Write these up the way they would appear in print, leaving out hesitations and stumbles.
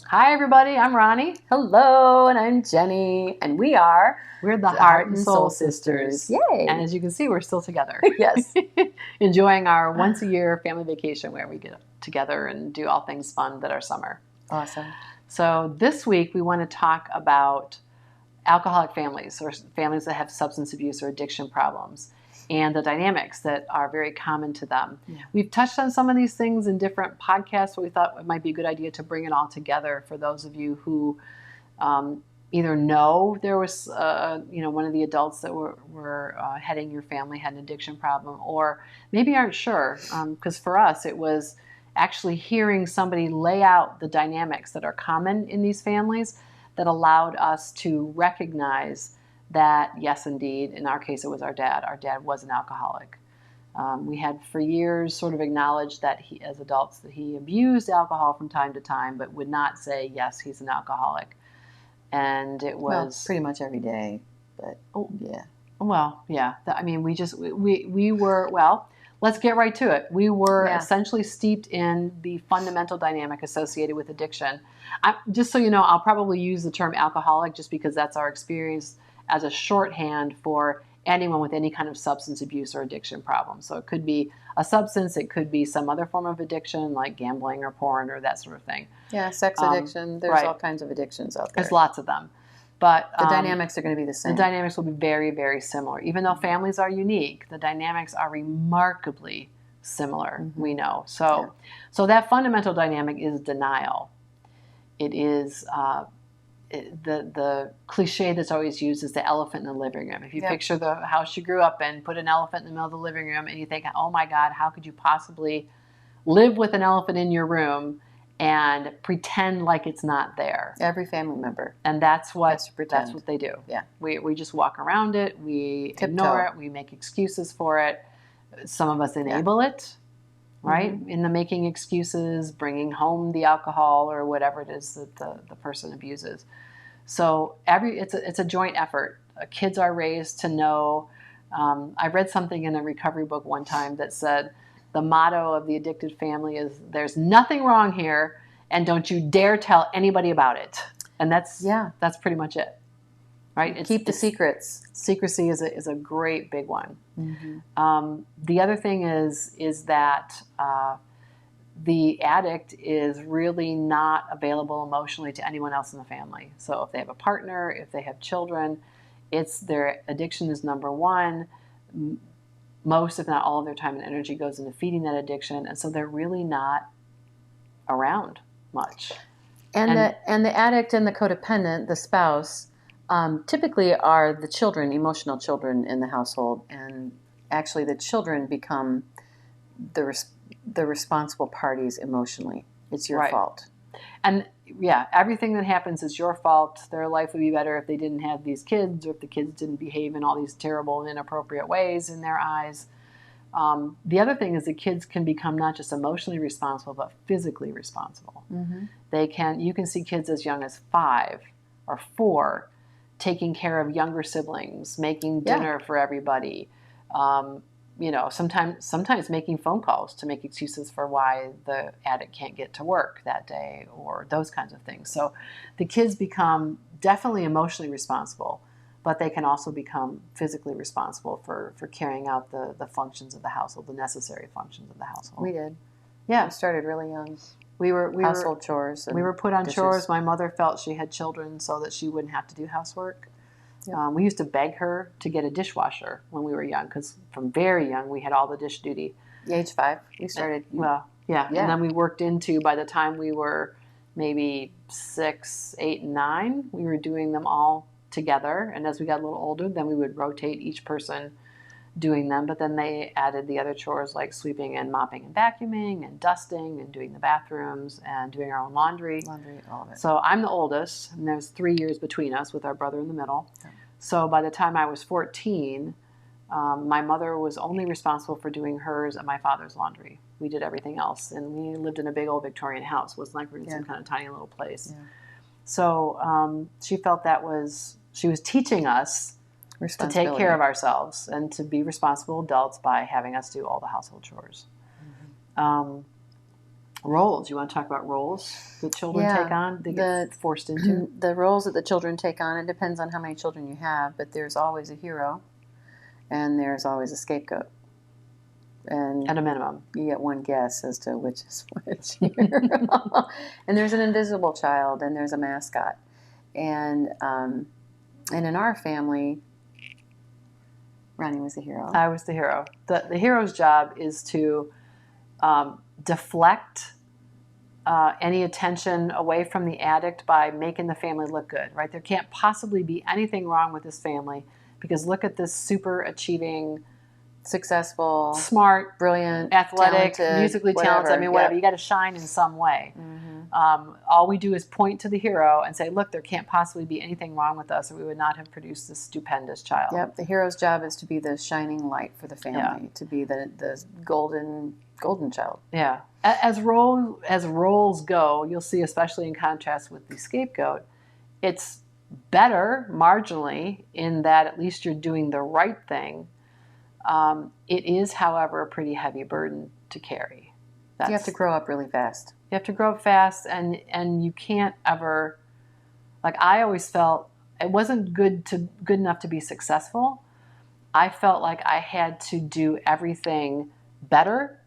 Hi, everybody. I'm Ronnie. Hello, and I'm Jenny, and we're the Heart and Soul Sisters. Yay! And as you can see, we're still together. Yes. Enjoying our once-a-year family vacation where we get together and do all things fun that are summer. Awesome. So this week we want to talk about alcoholic families or families that have substance abuse or addiction problems and the dynamics that are very common to them. Yeah. We've touched on some of these things in different podcasts, but we thought it might be a good idea to bring it all together for those of you who either know there was one of the adults that were heading your family had an addiction problem, or maybe aren't sure, because for us it was actually hearing somebody lay out the dynamics that are common in these families that allowed us to recognize that, yes, indeed, in our case it was our dad. Our dad was an alcoholic. We had for years sort of acknowledged that he, as adults, that he abused alcohol from time to time, but would not say, yes, he's an alcoholic. And it was pretty much every day, but yeah. Well, yeah. I mean, we were, well, let's get right to it. We were essentially steeped in the fundamental dynamic associated with addiction. Just so you know, I'll probably use the term alcoholic just because that's our experience as a shorthand for anyone with any kind of substance abuse or addiction problem. So it could be a substance, it could be some other form of addiction like gambling or porn or that sort of thing. Yeah, sex addiction. There's all kinds of addictions out there. There's lots of them. But the dynamics are going to be the same. The dynamics will be very, very similar. Even though families are unique, the dynamics are remarkably similar, we know. So that fundamental dynamic is denial. It is the cliche that's always used is the elephant in the living room. If you picture the house you grew up in, put an elephant in the middle of the living room, and you think, oh my God, how could you possibly live with an elephant in your room and pretend like it's not there? Every family member. And that's what they do. Yeah. We just walk around it, we ignore it, we make excuses for it. Some of us enable it, right? Mm-hmm. In the making excuses, bringing home the alcohol or whatever it is that the person abuses. So it's a joint effort. Kids are raised to know. I read something in a recovery book one time that said the motto of the addicted family is "There's nothing wrong here, and don't you dare tell anybody about it." And that's pretty much it, right? Keep the secrets. Secrecy is a great big one. Mm-hmm. The other thing is that the addict is really not available emotionally to anyone else in the family. So if they have a partner, if they have children, their addiction is number one. Most, if not all, of their time and energy goes into feeding that addiction, and so they're really not around much. And the addict and the codependent, the spouse, typically are the children, emotional children in the household, and actually the children become the responsible parties emotionally. It's your fault. And everything that happens is your fault. Their life would be better if they didn't have these kids, or if the kids didn't behave in all these terrible and inappropriate ways in their eyes. The other thing is the kids can become not just emotionally responsible, but physically responsible. Mm-hmm. You can see kids as young as 5 or 4 taking care of younger siblings, making dinner for everybody. Sometimes making phone calls to make excuses for why the addict can't get to work that day, or those kinds of things. So the kids become definitely emotionally responsible, but they can also become physically responsible for carrying out the functions of the household, the necessary functions of the household. We did. Yeah. We started really young. We were household chores. We were put on chores. My mother felt she had children so that she wouldn't have to do housework. Yep. We used to beg her to get a dishwasher when we were young, because from very young we had all the dish duty. Age 5, we started. And then we worked into, by the time we were maybe 6, 8, and 9, we were doing them all together. And as we got a little older, then we would rotate each person doing them. But then they added the other chores like sweeping and mopping and vacuuming and dusting and doing the bathrooms and doing our own laundry. All of it. So I'm the oldest, and there's 3 years between us with our brother in the middle. Okay. So by the time I was 14, my mother was only responsible for doing hers and my father's laundry. we did everything else. And we lived in a big old Victorian house. It wasn't like we were in Yeah. some kind of tiny little place. Yeah. So she felt she was teaching us to take care of ourselves and to be responsible adults by having us do all the household chores. Roles. You want to talk about roles that children take on? They get forced into? The roles that the children take on, it depends on how many children you have, but there's always a hero and there's always a scapegoat. And at a minimum. You get one guess as to which is which here. And there's an invisible child and there's a mascot. And in our family, Ronnie was the hero. I was the hero. The hero's job is to deflect any attention away from the addict by making the family look good, right? There can't possibly be anything wrong with this family because look at this super achieving, successful, smart, brilliant, athletic, talented, musically talented. I mean, whatever. You got to shine in some way. All we do is point to the hero and say, look, there can't possibly be anything wrong with us or we would not have produced this stupendous child. Yep. The hero's job is to be the shining light for the family, to be the golden child. Yeah. As roles go, you'll see, especially in contrast with the scapegoat, it's better marginally in that at least you're doing the right thing. It is, however, a pretty heavy burden to carry. You have to grow up really fast. You have to grow up fast, and you can't ever, like I always felt, it wasn't good enough to be successful. I felt like I had to do everything better,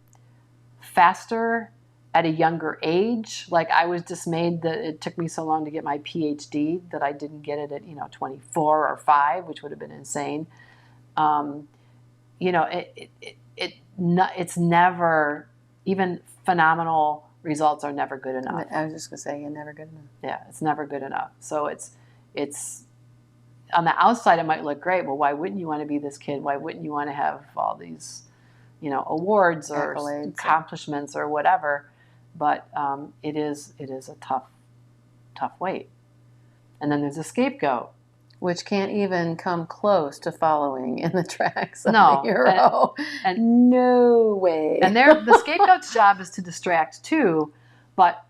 faster, at a younger age. Like I was dismayed that it took me so long to get my PhD that I didn't get it at 24 or 5, which would have been insane. It's never, even phenomenal results are never good enough. I was just gonna say, you're never good enough. Yeah, it's never good enough. So it's on the outside it might look great. Well, why wouldn't you want to be this kid? Why wouldn't you want to have all these, awards or accolades, accomplishments or whatever? But it is a tough weight. And then there's a scapegoat, which can't even come close to following in the tracks of the hero. And no way. And the scapegoat's job is to distract too, but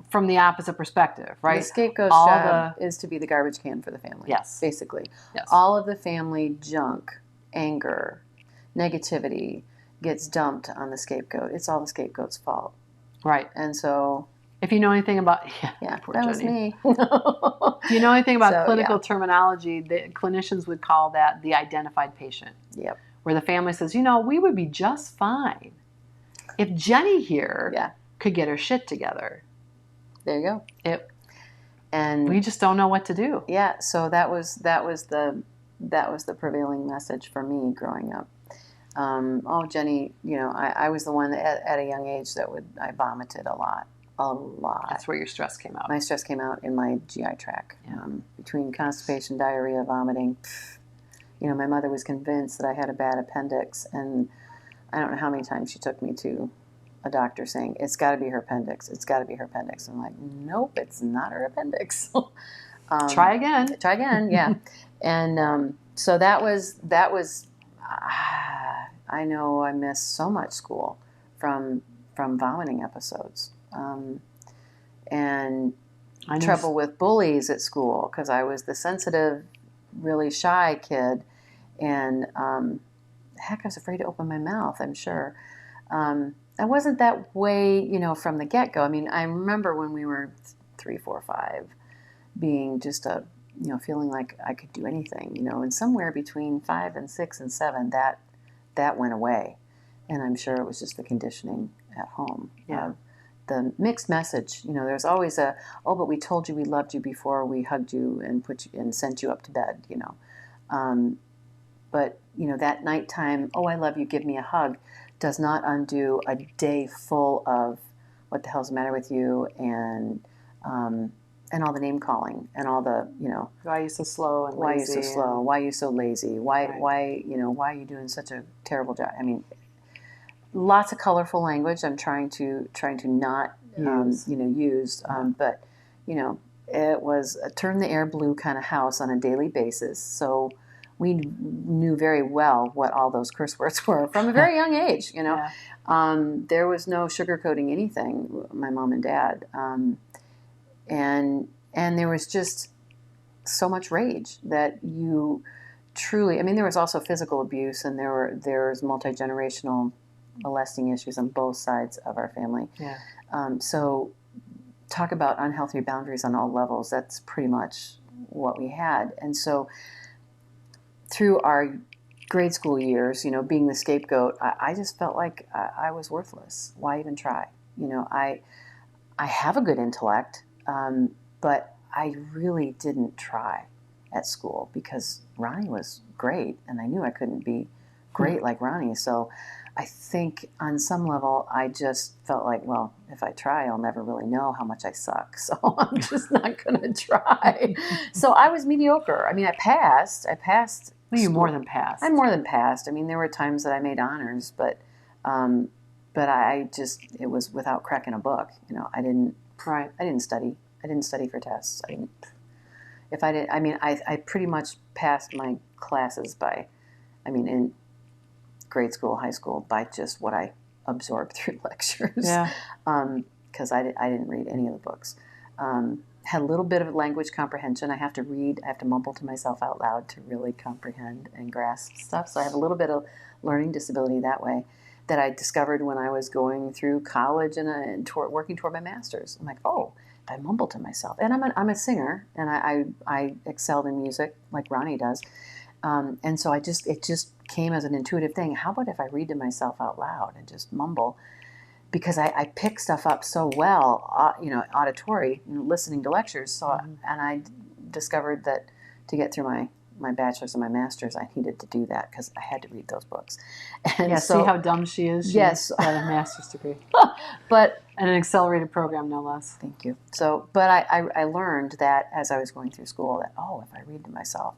from the opposite perspective, right? The scapegoat's job is to be the garbage can for the family. Yes. Basically. Yes. All of the family junk, anger, negativity gets dumped on the scapegoat. It's all the scapegoat's fault. Right. And so... if you know anything about that was me. If you know anything about clinical terminology, the clinicians would call that the identified patient. Yep. Where the family says, we would be just fine if Jenny here could get her shit together. There you go. And we just don't know what to do. Yeah. So that was the prevailing message for me growing up. Jenny, I was the one that at a young age I vomited a lot. A lot. That's where your stress came out. My stress came out in my GI tract. Between constipation, diarrhea, vomiting. My mother was convinced that I had a bad appendix, and I don't know how many times she took me to a doctor saying, it's got to be her appendix. It's got to be her appendix. I'm like, nope, it's not her appendix. Try again. Try again, yeah. And so that was I know I missed so much school from vomiting episodes. And trouble with bullies at school because I was the sensitive, really shy kid, and I was afraid to open my mouth. I'm sure I wasn't that way, from the get-go. I mean, I remember when we were 3, 4, 5, being just feeling like I could do anything, and somewhere between 5 and 6 and 7, that went away, and I'm sure it was just the conditioning at home. Yeah. The mixed message, there's always but we told you we loved you before we hugged you and and sent you up to bed, But, that nighttime, I love you, give me a hug, does not undo a day full of what the hell's the matter with you and all the name calling and all the, why are you so slow and why lazy? Why are you so slow? Why are you so lazy? Why are you doing such a terrible job? I mean, lots of colorful language. I'm trying to not use, but it was a turn the air blue kind of house on a daily basis. So we knew very well what all those curse words were from a very young age. There was no sugarcoating anything. My mom and dad, and there was just so much rage that you truly. I mean, there was also physical abuse, and there was multi-generational molesting issues on both sides of our family. Yeah. So talk about unhealthy boundaries on all levels. That's pretty much what we had. And so through our grade school years, being the scapegoat, I just felt like I was worthless. Why even try? I have a good intellect, but I really didn't try at school because Ronnie was great, and I knew I couldn't be great like Ronnie. So I think on some level, I just felt like, well, if I try, I'll never really know how much I suck. So I'm just not going to try. So I was mediocre. I mean, I passed. Well, you more than passed. I more than passed. I mean, there were times that I made honors, but it was without cracking a book. I didn't study. I didn't study for tests. I pretty much passed my classes in grade school, high school, by just what I absorbed through lectures. Yeah. Because I didn't read any of the books. Had a little bit of language comprehension. I have to read, I have to mumble to myself out loud to really comprehend and grasp stuff. So I have a little bit of learning disability that way that I discovered when I was going through college and working toward my master's. I'm like, oh, I mumble to myself. And I'm a singer, and I excelled in music like Ronnie does. And so it just came as an intuitive thing. How about if I read to myself out loud and just mumble? Because I pick stuff up so well, auditory, listening to lectures. So, and I discovered that to get through my bachelor's and my master's, I needed to do that because I had to read those books. And yeah, see how dumb she is? Yes. Got a master's degree. But and an accelerated program, no less. Thank you. So, but I learned that as I was going through school that, if I read to myself,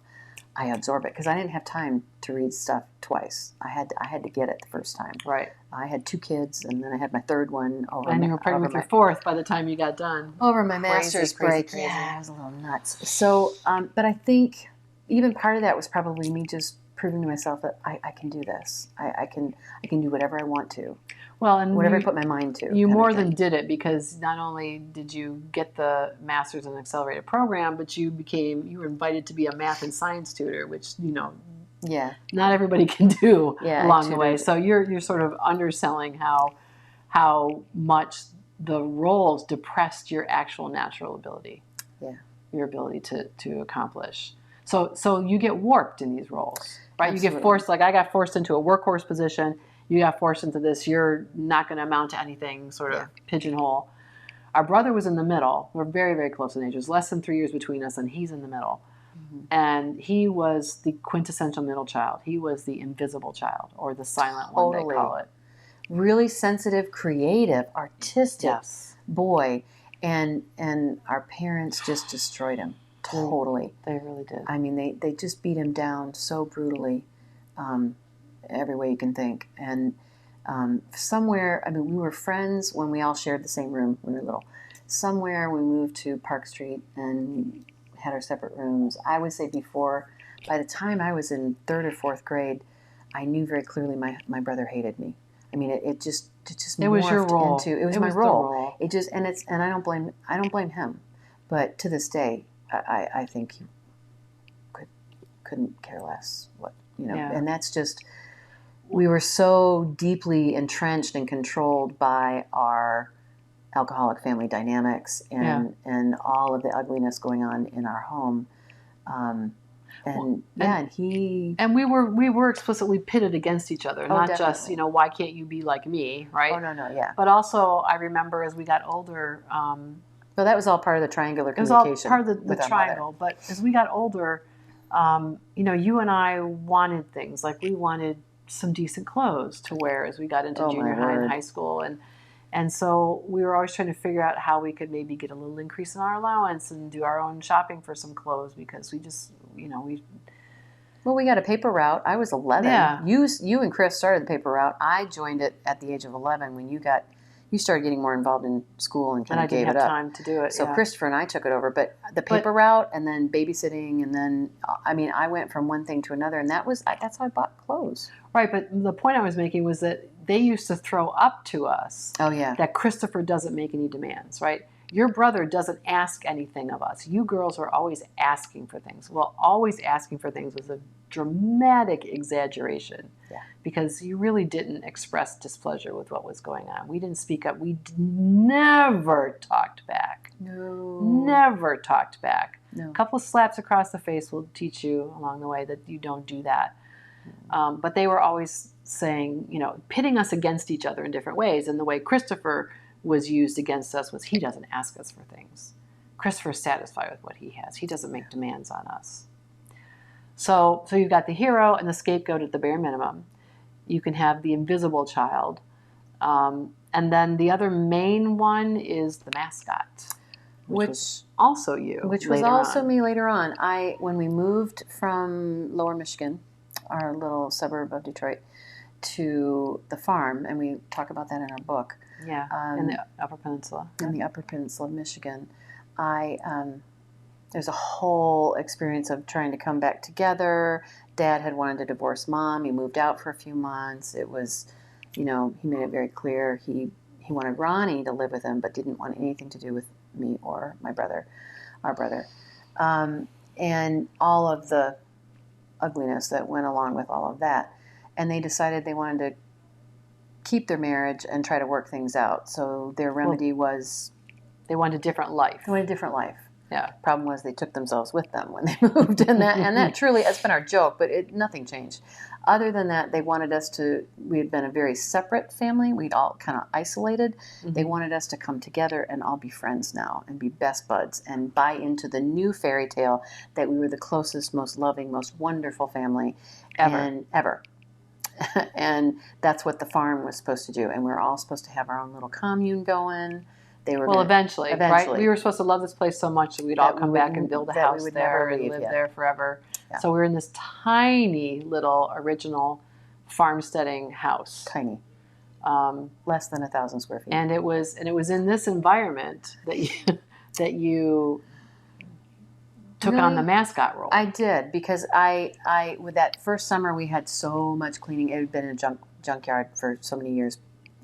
I absorb it because I didn't have time to read stuff twice. I had to get it the first time. Right. I had 2 kids, and then I had my third one over. And you were pregnant with your fourth by the time you got done. Over my master's break. Crazy. Yeah, I was a little nuts. So, but I think even part of that was probably me just proving to myself that I can do this. I can do whatever I want to. Well, and whatever I put my mind to. You more than did it, because not only did you get the master's in accelerated program, but you were invited to be a math and science tutor, which not everybody can do along the way. So you're sort of underselling how much the roles depressed your actual natural ability. Yeah. Your ability to accomplish. So you get warped in these roles, right? Absolutely. You get forced, like I got forced into a workhorse position. You got forced into this, you're not going to amount to anything, sort of pigeonhole. Our brother was in the middle. We're very, very close in age. There's less than 3 years between us, and he's in the middle. Mm-hmm. And he was the quintessential middle child. He was the invisible child, or the silent one, they call it. Really sensitive, creative, artistic boy. And our parents just destroyed him. Totally. They really did. I mean, they just beat him down so brutally. Every way you can think. And somewhere, we were friends when we all shared the same room when we were little. Somewhere we moved to Park Street and had our separate rooms. I would say by the time I was in 3rd or 4th grade, I knew very clearly my brother hated me. I mean, it just it was your role. It was my role. It just and I don't blame him, but to this day, I think he couldn't care less what and that's just. We were so deeply entrenched and controlled by our alcoholic family dynamics and all of the ugliness going on in our home. And we were explicitly pitted against each other, not definitely. just, why can't you be like me, right? Oh, no, yeah. But also, I remember as we got older. Well, that was all part of the triangular communication. It was all part of the triangle. But as we got older, you and I wanted things. Like we wanted some decent clothes to wear as we got into junior high and high school, and so we were always trying to figure out how we could maybe get a little increase in our allowance and do our own shopping for some clothes, because we just we got a paper route. I was 11. You and Chris started the paper route. I joined it at the age of 11 when you got you started getting more involved in school and And kind I of gave didn't it have up. time to do it. So yeah. Christopher and I took it over, but the paper route and then babysitting, and then I mean, I went from one thing to another, and that's how I bought clothes. Right, but the point I was making was that they used to throw up to us Oh yeah, that Christopher doesn't make any demands, right? Your brother doesn't ask anything of us. You girls are always asking for things. Well, always asking for things was a dramatic exaggeration. Yeah. Because you really didn't express displeasure with what was going on. We didn't speak up. We never talked back. no, Never talked back. no. A couple of slaps across the face will teach you along the way that you don't do that. But they were always saying, pitting us against each other in different ways. And the way Christopher was used against us was he doesn't ask us for things. Christopher's satisfied with what he has. He doesn't make demands on us. So you've got the hero and the scapegoat at the bare minimum. You can have the invisible child. And then the other main one is the mascot, which was also you. Which was later also on. me later on. When we moved from Lower Michigan, our little suburb of Detroit, to the farm, and we talk about that in our book. Yeah, in the Upper Peninsula. In the Upper Peninsula of Michigan, there's a whole experience of trying to come back together. Dad had wanted to divorce Mom. He moved out for a few months. It was, he made it very clear he wanted Ronnie to live with him, but didn't want anything to do with me or my brother, our brother. And all of the ugliness that went along with all of that. And they decided they wanted to keep their marriage and try to work things out. So their remedy was... They wanted a different life. They wanted a different life. Yeah. Problem was they took themselves with them when they moved, and that truly has been our joke. But nothing changed. Other than that, they wanted us to. We had been a very separate family. We'd all kind of isolated. Mm-hmm. They wanted us to come together and all be friends now and be best buds and buy into the new fairy tale that we were the closest, most loving, most wonderful family ever. And that's what the farm was supposed to do. And we were all supposed to have our own little commune going. They were eventually, right? We were supposed to love this place so much that we'd all come back and build a house there and live there forever. Yeah. So we were in this tiny little original farmsteading house. Tiny. Less than 1,000 square feet. And it was in this environment that you took on the mascot role. I did, because I with that first summer we had so much cleaning. It had been a junkyard for so many years.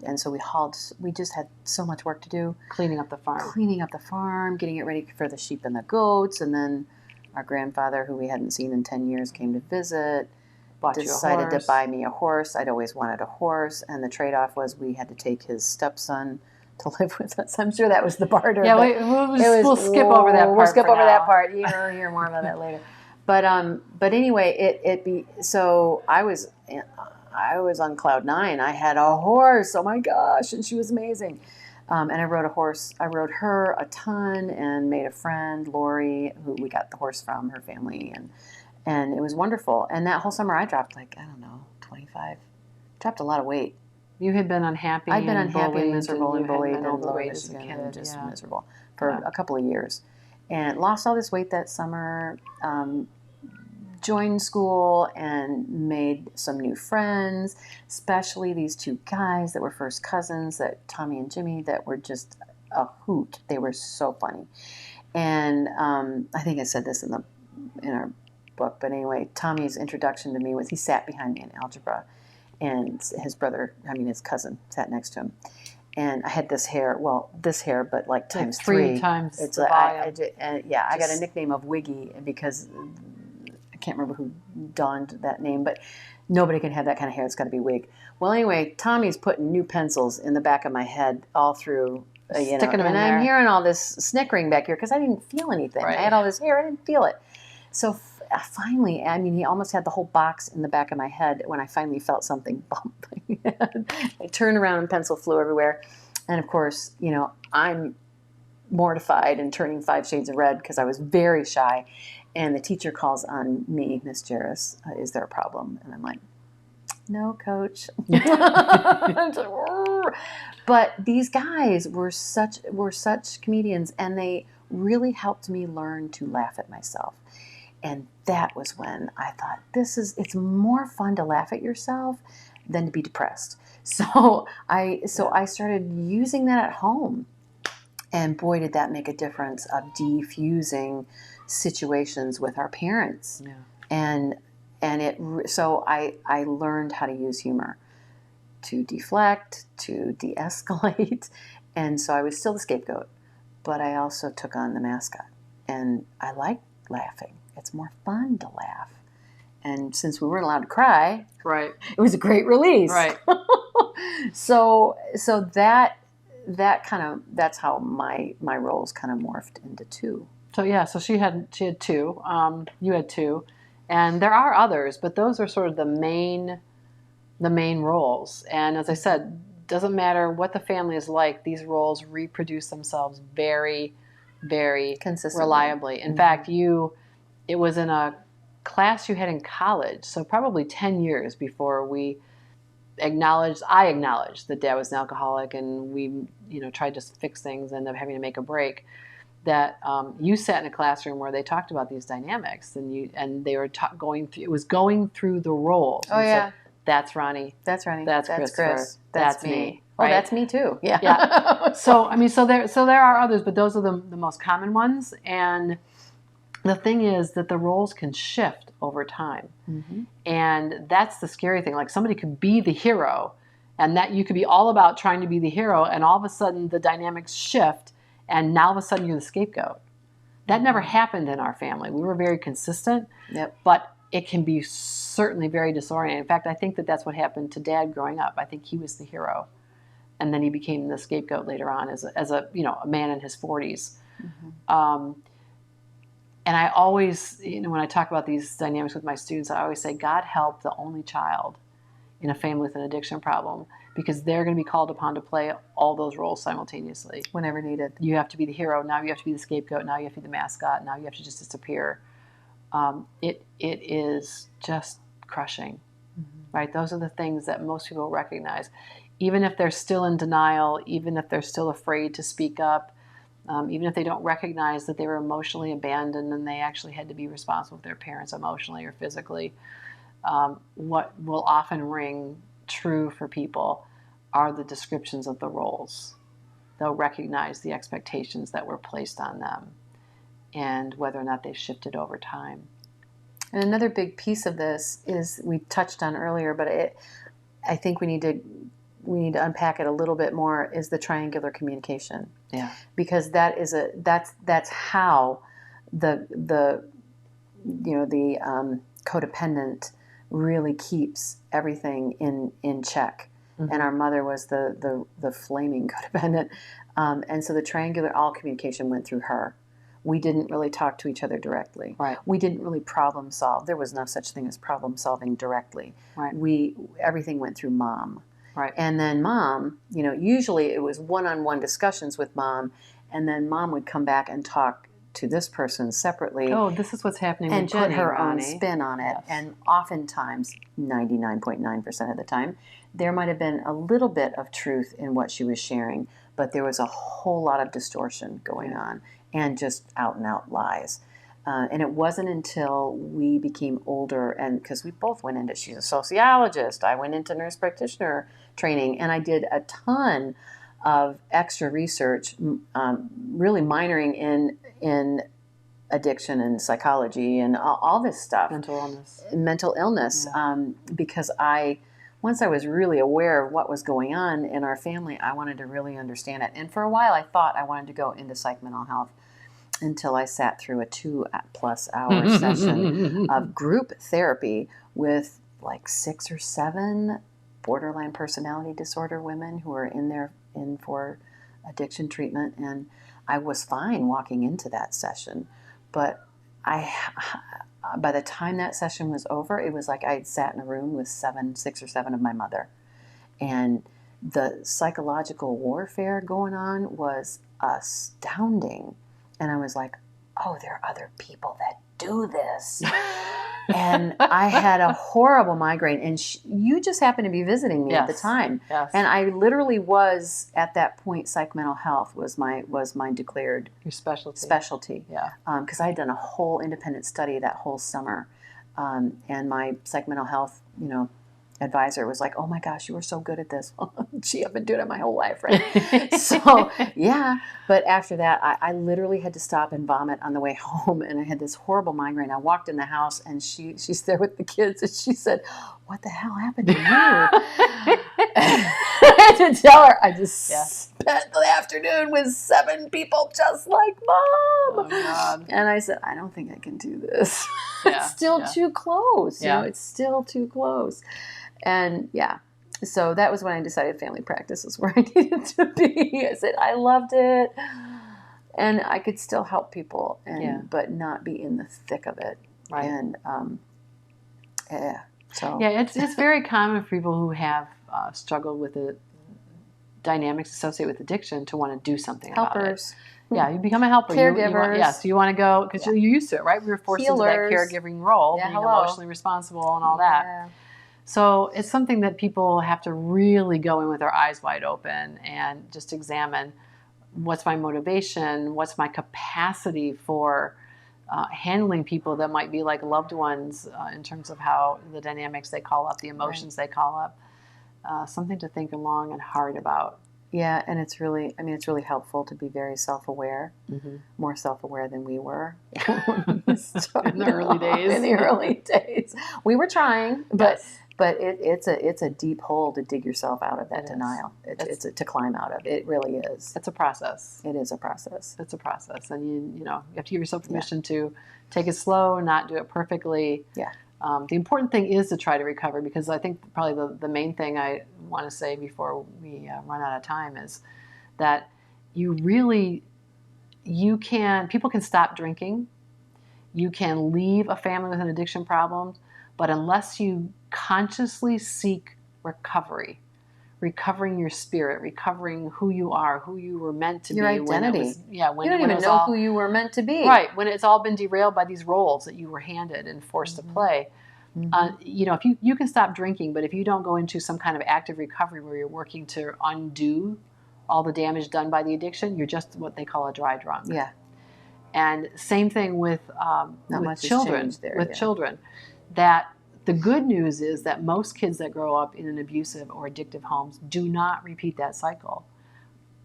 And so we just had so much work to do. Cleaning up the farm, getting it ready for the sheep and the goats. And then our grandfather, who we hadn't seen in 10 years, came to visit, decided to buy me a horse. I'd always wanted a horse. And the trade-off was we had to take his stepson to live with us. I'm sure that was the barter. Yeah, we'll skip over that part. We'll skip over that part. You'll hear more about that later. But anyway, so I was on cloud nine. I had a horse. Oh my gosh. And she was amazing. And I rode a horse. I rode her a ton and made a friend, Lori, who we got the horse from, her family. And it was wonderful. And that whole summer I dropped 25. Dropped a lot of weight. You had been unhappy. I'd been unhappy and miserable and bullied and overweight as a kid and just miserable for a couple of years. And lost all this weight that summer. Joined school and made some new friends, especially these two guys that were first cousins, that Tommy and Jimmy, that were just a hoot. They were so funny. And I think I said this in our book, but anyway, Tommy's introduction to me was he sat behind me in algebra, and his cousin sat next to him. And I had this hair, but like times three. Times it's I got a nickname of Wiggy because I can't remember who donned that name, but nobody can have that kind of hair. It's got to be wig. Well, anyway, Tommy's putting new pencils in the back of my head all through, Sticking them in and there. I'm hearing all this snickering back here because I didn't feel anything. Right. I had all this hair. I didn't feel it. So finally, he almost had the whole box in the back of my head when I finally felt something bump. I turned around and pencil flew everywhere. And of course, I'm mortified and turning 5 shades of red because I was very shy. And the teacher calls on me, Miss Jarris, is there a problem? And I'm like, no, coach. But these guys were such comedians, and they really helped me learn to laugh at myself. And that was when I thought, it's more fun to laugh at yourself than to be depressed. So I started using that at home, and boy, did that make a difference of defusing situations with our parents. Yeah. So I learned how to use humor to deflect, to de-escalate, and so I was still the scapegoat, but I also took on the mascot, and I like laughing. It's more fun to laugh, and since we weren't allowed to cry, Right. it was a great release. Right. So that's how my roles kind of morphed into two. So yeah, so she had two. You had two, and there are others, but those are sort of the main roles. And as I said, doesn't matter what the family is like; these roles reproduce themselves very, very Consistently. reliably. In fact, it was in a class you had in college, so probably 10 years before I acknowledged that Dad was an alcoholic, and we tried to fix things and ended up having to make a break. That you sat in a classroom where they talked about these dynamics, and they were going through the roles. Oh, yeah. Said, that's Ronnie. That's Ronnie. That's Christopher. Chris. That's me. Oh, right? that's me too. Yeah. Yeah. So there are others, but those are the most common ones. And the thing is that the roles can shift over time. Mm-hmm. And that's the scary thing. Like, somebody could be the hero, and that you could be all about trying to be the hero, and all of a sudden the dynamics shift, and now all of a sudden you're the scapegoat. That never happened in our family. We were very consistent. Yep. But it can be certainly very disorienting. In fact, I think that's what happened to Dad growing up. I think he was the hero, and then he became the scapegoat later on as a man in his 40s. Mm-hmm. And I always, when I talk about these dynamics with my students, I always say, God help the only child in a family with an addiction problem, because they're going to be called upon to play all those roles simultaneously. Whenever needed. You have to be the hero. Now you have to be the scapegoat. Now you have to be the mascot. Now you have to just disappear. It is just crushing, right? Those are the things that most people recognize. Even if they're still in denial, even if they're still afraid to speak up, even if they don't recognize that they were emotionally abandoned and they actually had to be responsible for their parents emotionally or physically, what will often ring true for people are the descriptions of the roles. They'll recognize the expectations that were placed on them and whether or not they've shifted over time. And another big piece of this is, we touched on earlier, but I think we need to unpack it a little bit more, is the triangular communication. Yeah. Because that's how the codependent really keeps everything in check. Mm-hmm. And our mother was the flaming codependent. And so the triangular, all communication went through her. We didn't really talk to each other directly. Right. We didn't really problem solve. There was no such thing as problem solving directly. Right. Everything went through Mom. Right. And then Mom, usually it was one-on-one discussions with Mom, and then Mom would come back and talk to this person separately. Oh, this is what's happening and with Jenny, put her Ronnie. own spin on it. Yes. And oftentimes, 99.9% of the time, there might have been a little bit of truth in what she was sharing, but there was a whole lot of distortion going on, and just out and out lies. And it wasn't until we became older, and because we both went into, she's a sociologist, I went into nurse practitioner training, and I did a ton of extra research, really minoring in addiction and psychology and all this stuff. Mental illness. Yeah. Because once I was really aware of what was going on in our family, I wanted to really understand it. And for a while, I thought I wanted to go into psych mental health, until I sat through a 2+ hour session of group therapy with like 6 or 7 borderline personality disorder women who were in for addiction treatment. And I was fine walking into that session. But by the time that session was over, it was like I had sat in a room with 6 or 7 of my mother. And the psychological warfare going on was astounding. And I was like, oh, there are other people that do this. And I had a horrible migraine. And you just happened to be visiting me at the time. Yes. And I literally was, at that point, psych mental health was my declared your specialty. Yeah. Because I had done a whole independent study that whole summer. And my psych mental health, advisor was like, "Oh my gosh, you were so good at this." Gee, I've been doing it my whole life, right? So yeah, but after that, I literally had to stop and vomit on the way home, and I had this horrible migraine. I walked in the house, and she's there with the kids, and she said, "What the hell happened to you?" I had to tell her I just spent the afternoon with 7 people just like Mom. Oh, God. And I said, I don't think I can do this. Yeah, It's still too close. You Yeah. know, it's still too close. And yeah, so that was when I decided family practice is where I needed to be. I said, I loved it. And I could still help people, but not be in the thick of it. Right. And yeah. So yeah, it's very common for people who have struggled with the dynamics associated with addiction to want to do something about it. helpers. Yeah, you become a helper. Caregivers. You want to go because you're used to it, right? We were forced into that Healers. caregiving role, Yeah, being hello. emotionally responsible and all that. Yeah. So it's something that people have to really go in with their eyes wide open and just examine what's my motivation, what's my capacity for handling people that might be like loved ones in terms of how the dynamics they call up, the emotions they call up. Something to think long and hard about. Yeah, and it's really helpful to be very self-aware, more self-aware than we were In the early days. In the early days, we were trying, but it's a deep hole to dig yourself out of that denial. It's to climb out of. It really is. It's a process. It is a process. It's a process, and you have to give yourself permission to take it slow, not do it perfectly. Yeah. The important thing is to try to recover, because I think probably the main thing I want to say before we run out of time is that people can stop drinking. You can leave a family with an addiction problem, but unless you consciously seek recovery, recovering your spirit, recovering who you are, who you were meant to Your be. identity. You don't even know who you were meant to be. Right, when it's all been derailed by these roles that you were handed and forced to play. If you can stop drinking, but if you don't go into some kind of active recovery where you're working to undo all the damage done by the addiction, you're just what they call a dry drunk. Yeah. And same thing with children. There, children, that the good news is that most kids that grow up in an abusive or addictive homes do not repeat that cycle.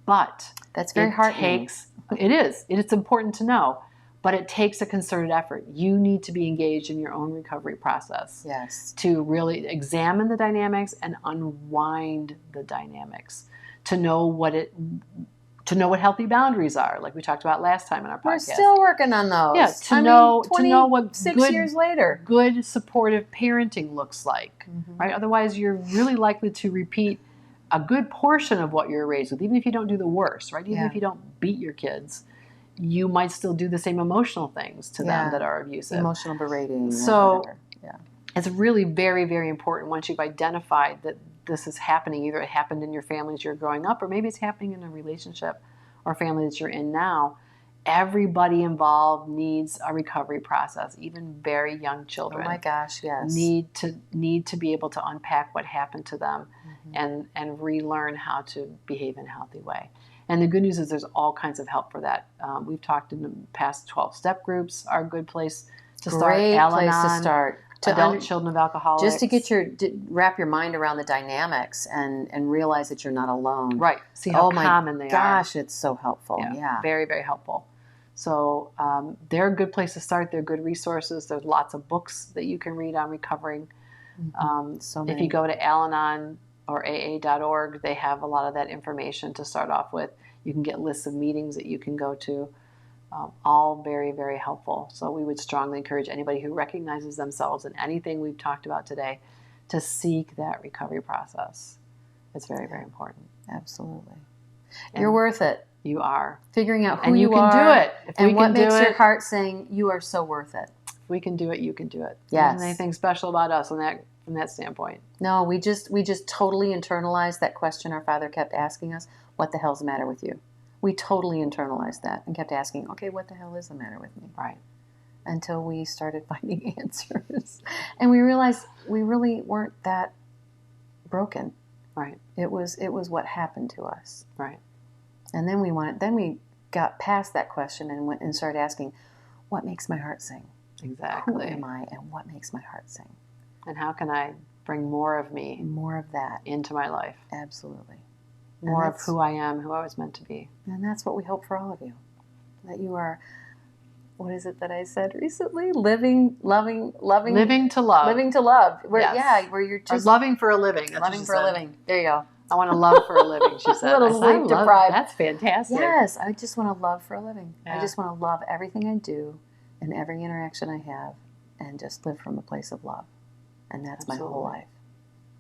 But that's very heartening. It's important to know. But it takes a concerted effort. You need to be engaged in your own recovery process. Yes. To really examine the dynamics and unwind the dynamics. To know what healthy boundaries are, like we talked about last time in our podcast. We're still working on those. Yeah, to know what 6 years later, good supportive parenting looks like. Right? Otherwise, you're really likely to repeat a good portion of what you're raised with, even if you don't do the worst. Right? Even if you don't beat your kids, you might still do the same emotional things to them that are abusive. Emotional berating. So it's really very, very important once you've identified that this is happening. Either it happened in your family as you're growing up, or maybe it's happening in a relationship or family that you're in now. Everybody involved needs a recovery process. Even very young children. Oh my gosh, yes. Need to be able to unpack what happened to them and relearn how to behave in a healthy way. And the good news is there's all kinds of help for that. We've talked in the past, 12-step groups are a good place to start. Great place to start. Adult children of alcoholics. Just to wrap your mind around the dynamics and realize that you're not alone. Right. See how common they are. Gosh, it's so helpful. Yeah. Very, very helpful. So they're a good place to start. They're good resources. There's lots of books that you can read on recovering. So many. If you go to Al-Anon or AA.org, they have a lot of that information to start off with. You can get lists of meetings that you can go to. All very, very helpful. So we would strongly encourage anybody who recognizes themselves in anything we've talked about today to seek that recovery process. It's very, very important. Absolutely. You're worth it. You are. Figuring out who and you are. can do it. If and what makes your heart saying, you are so worth it. If we can do it, you can do it. Yes. There isn't anything special about us from that standpoint. No, we just totally internalized that question our father kept asking us, what the hell's the matter with you? We totally internalized that and kept asking, okay, what the hell is the matter with me? Right. Until we started finding answers. And we realized we really weren't that broken. Right. It was what happened to us. Right. And then we got past that question and went and started asking, what makes my heart sing? Exactly. Who am I and what makes my heart sing? And how can I bring more of me More of that. into my life. Absolutely. More of who I am, who I was meant to be. And that's what we hope for all of you. That you are, what is it that I said recently? Living, loving. Living to love. Living to love. Where, Yes. Yeah, where you're just. Or loving for a living. That's loving what she for a said. living. There you go. I want to love for a living, she said. Little I said, sleep deprived. That's fantastic. Yes, I just want to love for a living. Yeah. I just want to love everything I do and every interaction I have and just live from a place of love. And that's my whole Absolutely. life.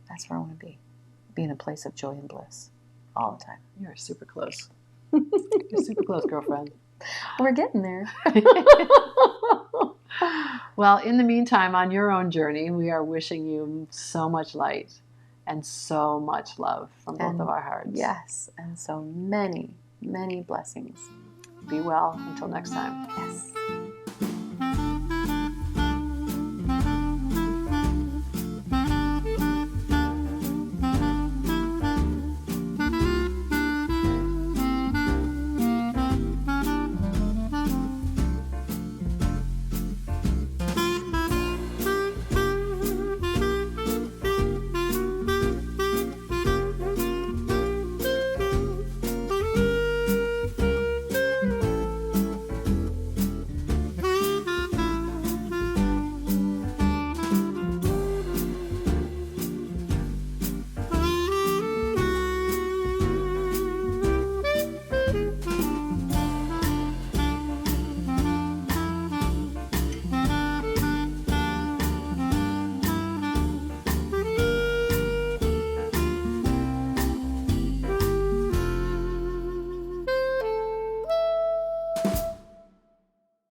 That's where I want to be. Be in a place of joy and bliss all the time. You're super close. You're super close, girlfriend. We're getting there. Well, in the meantime, on your own journey, we are wishing you so much light and so much love from both of our hearts. Yes, and so many, many blessings. Be well until next time. Yes.